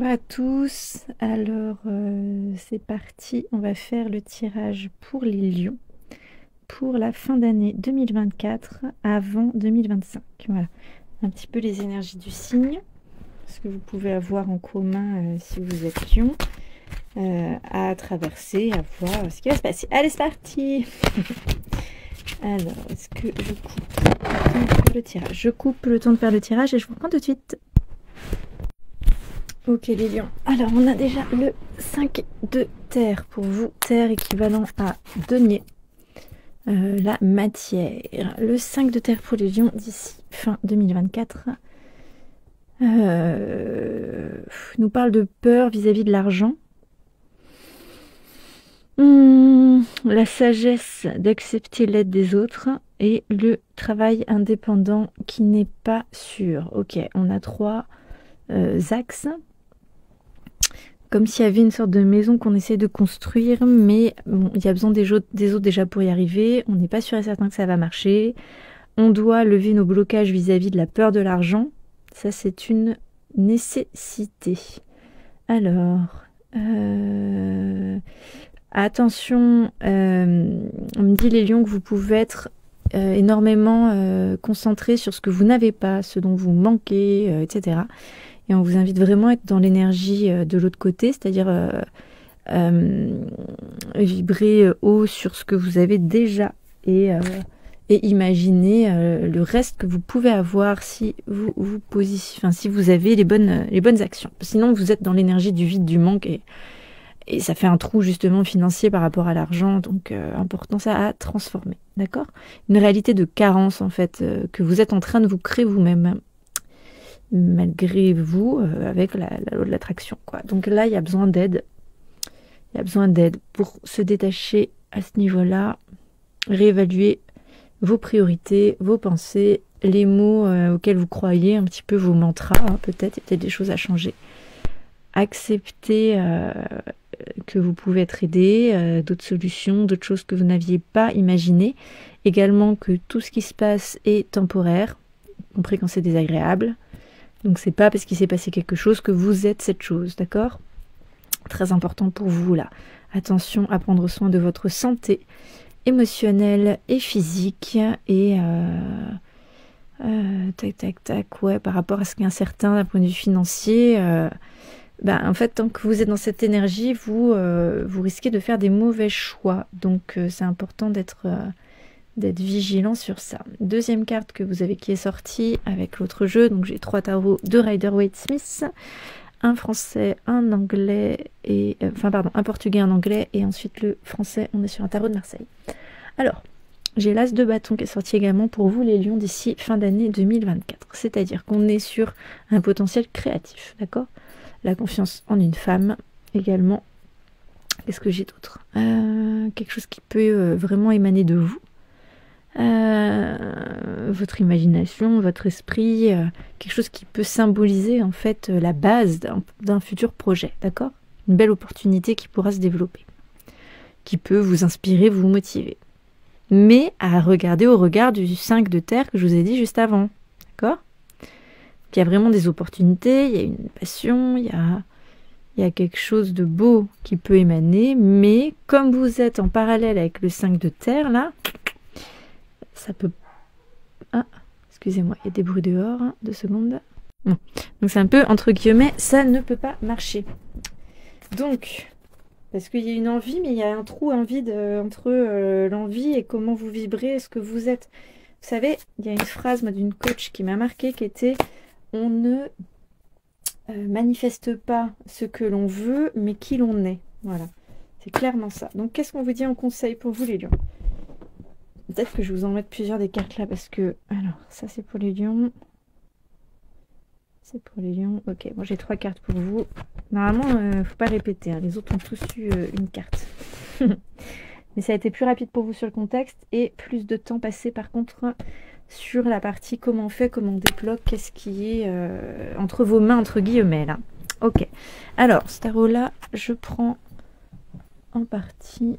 à tous, alors c'est parti, on va faire le tirage pour les lions pour la fin d'année 2024 avant 2025. Voilà, un petit peu les énergies du signe, ce que vous pouvez avoir en commun si vous êtes lion, à traverser, à voir ce qui va se passer. Allez, c'est parti. Alors, est-ce que je coupe le temps de faire le tirage? Je coupe le temps de faire le tirage et je vous reprends tout de suite. Ok les lions, alors on a déjà le 5 de terre pour vous, terre équivalent à denier, la matière. Le 5 de terre pour les lions d'ici fin 2024 nous parle de peur vis-à-vis de l'argent. La sagesse d'accepter l'aide des autres et le travail indépendant qui n'est pas sûr. Ok, on a trois axes. Comme s'il y avait une sorte de maison qu'on essaie de construire, mais bon, il y a besoin des autres déjà pour y arriver. On n'est pas sûr et certain que ça va marcher. On doit lever nos blocages vis-à-vis de la peur de l'argent. Ça, c'est une nécessité. Alors, attention, on me dit les lions que vous pouvez être énormément concentrés sur ce que vous n'avez pas, ce dont vous manquez, etc. Et on vous invite vraiment à être dans l'énergie de l'autre côté, c'est-à-dire vibrer haut sur ce que vous avez déjà et imaginer le reste que vous pouvez avoir si vous vous positionnez, si vous avez les bonnes actions. Sinon, vous êtes dans l'énergie du vide, du manque et ça fait un trou justement financier par rapport à l'argent, donc important ça à transformer, d'accord? Une réalité de carence en fait que vous êtes en train de vous créer vous-même. Malgré vous, avec la loi de l'attraction, quoi. Donc là, il y a besoin d'aide. Il y a besoin d'aide pour se détacher à ce niveau-là, réévaluer vos priorités, vos pensées, les mots auxquels vous croyez, un petit peu vos mantras, hein, peut-être, il y a peut-être des choses à changer. Accepter que vous pouvez être aidé, d'autres solutions, d'autres choses que vous n'aviez pas imaginées. Également que tout ce qui se passe est temporaire, y compris quand c'est désagréable. Donc c'est pas parce qu'il s'est passé quelque chose que vous êtes cette chose, d'accord? Très important pour vous là. Attention à prendre soin de votre santé émotionnelle et physique et tac, ouais, par rapport à ce qui est incertain d'un point de vue financier, en fait, tant que vous êtes dans cette énergie, vous risquez de faire des mauvais choix. Donc c'est important d'être vigilant sur ça. Deuxième carte que vous avez qui est sortie avec l'autre jeu, donc j'ai 3 tarots de Rider-Waite-Smith, un français, un anglais, un portugais, un anglais, et ensuite le français, on est sur un tarot de Marseille. Alors, j'ai l'as de bâton qui est sorti également pour vous les lions d'ici fin d'année 2024, c'est-à-dire qu'on est sur un potentiel créatif, d'accord? La confiance en une femme également. Qu'est-ce que j'ai d'autre? Quelque chose qui peut vraiment émaner de vous. Votre imagination, votre esprit, quelque chose qui peut symboliser en fait la base d'un futur projet, d'accord? Une belle opportunité qui pourra se développer, qui peut vous inspirer, vous motiver. Mais à regarder au regard du 5 de terre que je vous ai dit juste avant, d'accord? Il y a vraiment des opportunités, il y a une passion, il y a quelque chose de beau qui peut émaner, mais comme vous êtes en parallèle avec le 5 de terre là, ça peut... Ah, excusez-moi, il y a des bruits dehors, 2 secondes. Bon. Donc c'est un peu, entre guillemets, ça ne peut pas marcher. Donc, parce qu'il y a une envie, mais il y a un trou, un vide entre l'envie et comment vous vibrez, est-ce que vous êtes... Vous savez, il y a une phrase d'une coach qui m'a marqué qui était « On ne manifeste pas ce que l'on veut, mais qui l'on est. » Voilà, c'est clairement ça. Donc qu'est-ce qu'on vous dit en conseil pour vous les lions? Peut-être que je vous en mette plusieurs des cartes là parce que... Alors, ça c'est pour les lions. C'est pour les lions. Ok, bon j'ai 3 cartes pour vous. Normalement, faut pas répéter. Hein. Les autres ont tous eu une carte. Mais ça a été plus rapide pour vous sur le contexte et plus de temps passé par contre sur la partie comment on fait, comment on débloque, qu'est-ce qui est entre vos mains, entre guillemets là. Ok. Alors, ce tarot là, je prends en partie.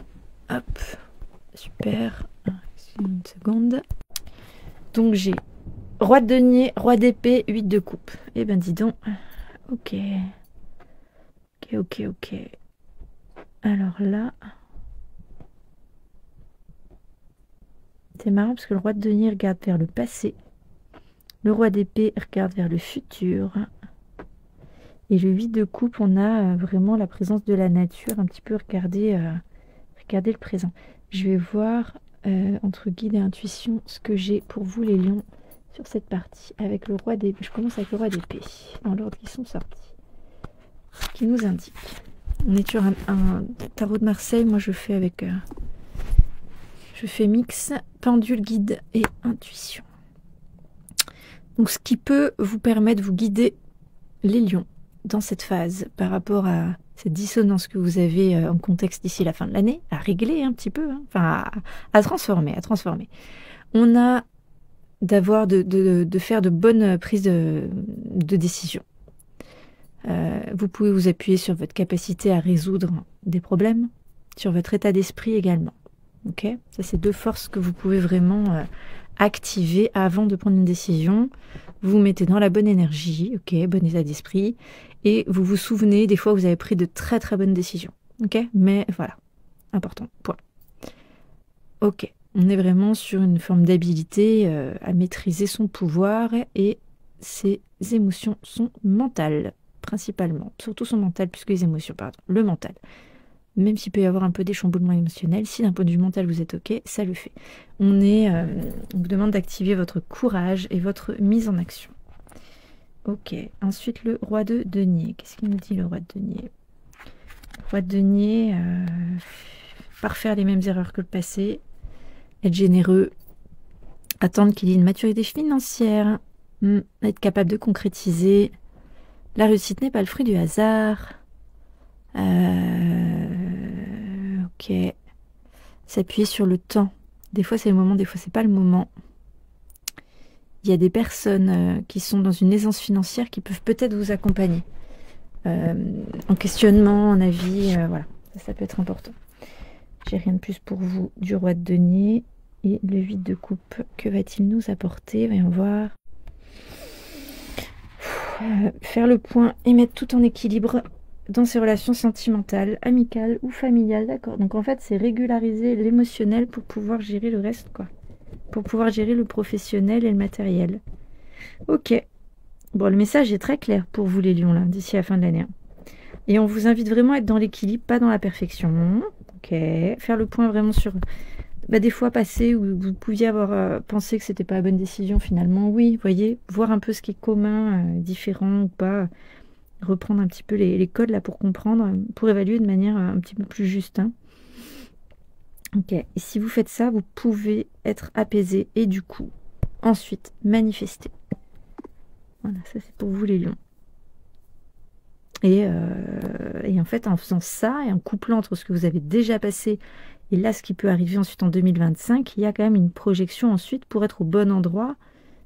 Hop. Super. Une seconde. Donc j'ai roi de denier, roi d'épée, 8 de coupe. Eh ben dis donc. Ok. Ok. Alors là, c'est marrant parce que le roi de denier regarde vers le passé. Le roi d'épée regarde vers le futur. Et le 8 de coupe, on a vraiment la présence de la nature, un petit peu regarder le présent. Je vais voir, entre guide et intuition, ce que j'ai pour vous les lions sur cette partie. Avec le roi d'épée. Je commence avec le roi d'épée, dans l'ordre qui sont sortis. Ce qui nous indique. On est sur un tarot de Marseille. Moi, je fais avec... je fais mix, pendule, guide et intuition. Donc, ce qui peut vous permettre de vous guider les lions dans cette phase par rapport à cette dissonance que vous avez en contexte d'ici la fin de l'année, à régler un petit peu, hein, enfin à transformer. On a de faire de bonnes prises de décision. Vous pouvez vous appuyer sur votre capacité à résoudre des problèmes, sur votre état d'esprit également. Ok, ça c'est deux forces que vous pouvez vraiment activer avant de prendre une décision. Vous vous mettez dans la bonne énergie, ok, bon état d'esprit, et vous vous souvenez des fois où vous avez pris de très très bonnes décisions. Ok, mais voilà, important, point. Ok, on est vraiment sur une forme d'habilité à maîtriser son pouvoir et ses émotions sont mentales, principalement. Surtout son mental, puisque les émotions, pardon, le mental. Même s'il peut y avoir un peu des chamboulements émotionnels, si d'un point de vue mental vous êtes ok, ça le fait. On vous demande d'activer votre courage et votre mise en action. Ok, ensuite le roi de denier. Qu'est-ce qu'il nous dit le roi de denier? Le roi de denier, pas refaire les mêmes erreurs que le passé, être généreux, attendre qu'il y ait une maturité financière, être capable de concrétiser. La réussite n'est pas le fruit du hasard. Ok. S'appuyer sur le temps. Des fois c'est le moment, des fois c'est pas le moment. Il y a des personnes qui sont dans une aisance financière qui peuvent peut-être vous accompagner. En questionnement, en avis, voilà. Ça peut être important. J'ai rien de plus pour vous du roi de denier. Et le 8 de coupe, que va-t-il nous apporter? Voyons voir. Faire le point et mettre tout en équilibre dans ses relations sentimentales, amicales ou familiales, d'accord. Donc en fait, c'est régulariser l'émotionnel pour pouvoir gérer le reste, quoi. Pour pouvoir gérer le professionnel et le matériel. Ok. Bon, le message est très clair pour vous les lions, là, d'ici la fin de l'année. Et on vous invite vraiment à être dans l'équilibre, pas dans la perfection. Ok. Faire le point vraiment sur... des fois passées où vous pouviez avoir pensé que c'était pas la bonne décision, finalement. Oui, vous voyez, voir un peu ce qui est commun, différent ou pas... reprendre un petit peu les codes là pour comprendre, pour évaluer de manière un petit peu plus juste. Hein. Ok, et si vous faites ça, vous pouvez être apaisé et du coup, ensuite, manifester. Voilà, ça c'est pour vous les lions. Et en fait, en faisant ça et en couplant entre ce que vous avez déjà passé et là, ce qui peut arriver ensuite en 2025, il y a quand même une projection ensuite pour être au bon endroit,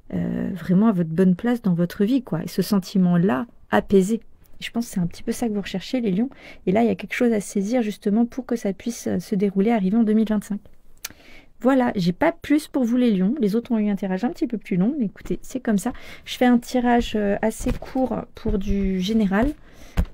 vraiment à votre bonne place dans votre vie, quoi. Et ce sentiment-là, apaisé. Et je pense que c'est un petit peu ça que vous recherchez, les lions. Et là, il y a quelque chose à saisir justement pour que ça puisse se dérouler, arriver en 2025. Voilà, j'ai pas plus pour vous les lions. Les autres ont eu un tirage un petit peu plus long, mais écoutez, c'est comme ça. Je fais un tirage assez court pour du général,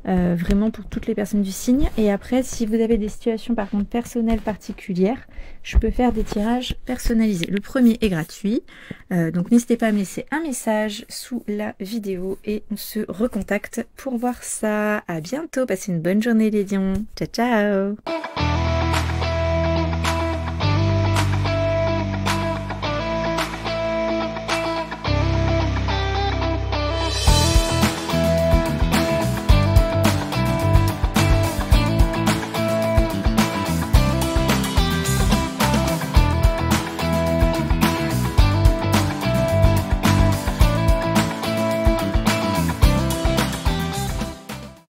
vraiment pour toutes les personnes du signe. Et après, si vous avez des situations par contre personnelles particulières, je peux faire des tirages personnalisés. Le premier est gratuit, donc n'hésitez pas à me laisser un message sous la vidéo et on se recontacte pour voir ça. À bientôt, passez une bonne journée les lions. Ciao, ciao.